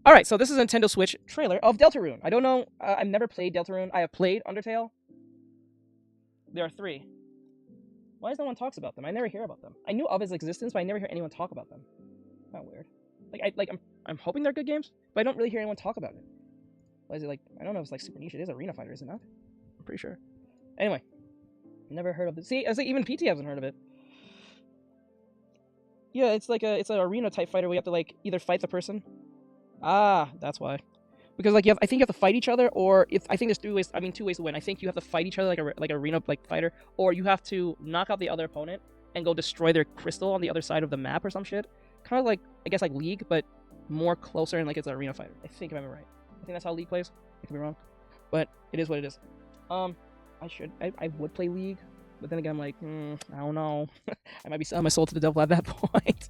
Alright, so this is a Nintendo Switch trailer of Deltarune. I don't know, I've never played Deltarune. I have played Undertale. There are 3. Why does no one talks about them? I never hear about them. I knew of its existence, but I never hear anyone talk about them. Kind of weird. I'm hoping they're good games, but I don't really hear anyone talk about it. Why is it like, I don't know if it's like super niche. It is Arena Fighter, is it not? I'm pretty sure. Anyway, never heard of it. See, I was like, even PT hasn't heard of it. Yeah, it's like it's an arena type fighter where you have to like either fight the person. Ah, that's why. Because like I think you have to fight each other, or I think there's 3 ways. I mean, 2 ways to win. I think you have to fight each other like arena like fighter, or you have to knock out the other opponent and go destroy their crystal on the other side of the map or some shit. Kind of like, I guess, like League, but more closer and like it's an arena fighter. I think if I'm right. I think that's how League plays. I could be wrong, but it is what it is. I would play League, but then again I'm like, I don't know. I might be selling my soul to the devil at that point.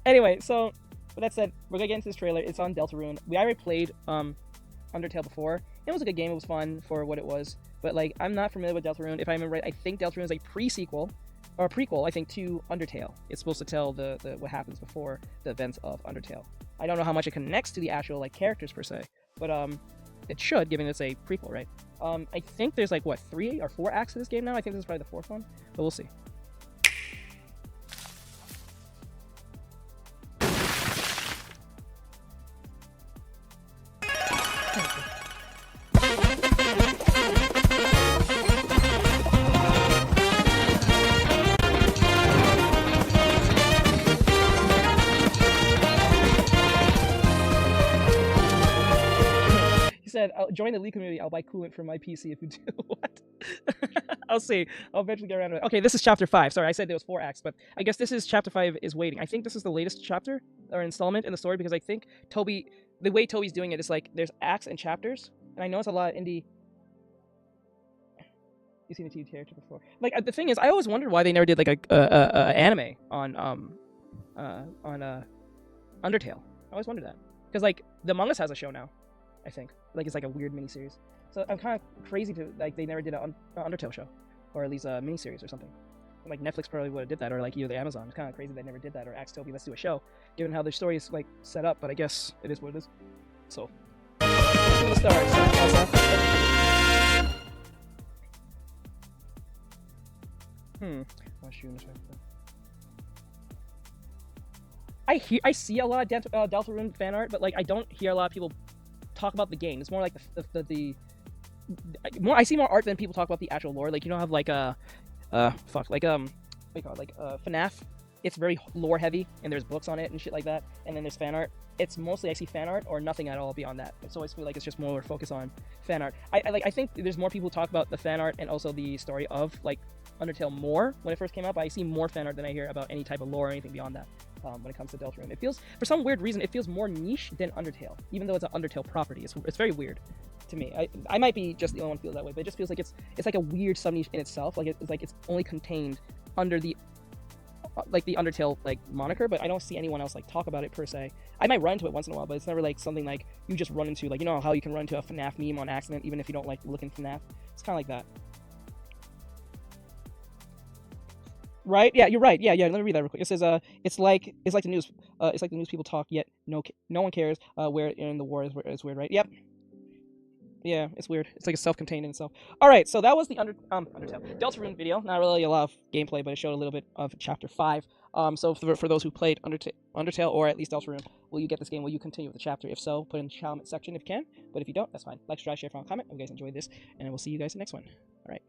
Anyway, so with that said, we're gonna get into this trailer. It's on Deltarune. We already played Undertale before. It was a good game. It was fun for what it was. But like, I'm not familiar with Deltarune. If I remember right, I think Deltarune is a pre-sequel or a prequel, I think, to Undertale. It's supposed to tell the what happens before the events of Undertale. I don't know how much it connects to the actual like characters per se, but it should, given it's a prequel, right? I think there's like what 3 or 4 acts to this game now. I think this is probably the 4th one, but we'll see. Said, I'll join the League community. I'll buy coolant for my PC if you do. What? I'll see. I'll eventually get around to it. Okay, this is chapter 5. Sorry, I said there was 4 acts, but I guess this is chapter 5 is waiting. I think this is the latest chapter or installment in the story because I think the way Toby's doing it is like there's acts and chapters, and I know it's a lot of indie. You've seen the TV character before. Like the thing is, I always wondered why they never did like a anime on Undertale. I always wondered that because like the Among Us has a show now. I think like it's like a weird miniseries. So I'm kind of crazy to like they never did an Undertale show, or at least a miniseries or something. Like Netflix probably would have did that, or like either Amazon. It's kind of crazy they never did that, or asked Toby, let's do a show, given how their story is like set up. But I guess it is what it is. So let's start. I see a lot of Deltarune fan art, but like I don't hear a lot of people talk about the game. It's more like I see more art than people talk about the actual lore. Like you don't have like what do you call it, like FNAF. It's very lore heavy and there's books on it and shit like that. And then there's fan art. It's mostly I see fan art or nothing at all beyond that. So I feel like it's just more focus on fan art. I think there's more people talk about the fan art and also the story of like Undertale more when it first came out. But I see more fan art than I hear about any type of lore or anything beyond that. When it comes to Deltarune, it feels, for some weird reason, it feels more niche than Undertale, even though it's an Undertale property. It's very weird to me. I might be just the only one who feels that way, but it just feels like it's like a weird sub niche in itself. Like it's only contained under the like the Undertale like moniker, but I don't see anyone else like talk about it per se. I might run into it once in a while, but it's never like something like you just run into, like you know how you can run into a FNAF meme on accident, even if you don't like looking FNAF. It's kind of like that. Right? Yeah, you're right. Yeah. Let me read that real quick. It says, it's like the news. It's like the news people talk, yet no one cares. Where in the war is weird, right? Yep. Yeah, it's weird. It's like a self-contained in itself. All right, so that was the Undertale Deltarune video. Not really a lot of gameplay, but it showed a little bit of chapter 5. So for those who played Undertale or at least Deltarune, will you get this game? Will you continue with the chapter? If so, put it in the comment section if you can. But if you don't, that's fine. Like, subscribe, share, comment. If you guys enjoyed this, and I will see you guys in the next one. All right.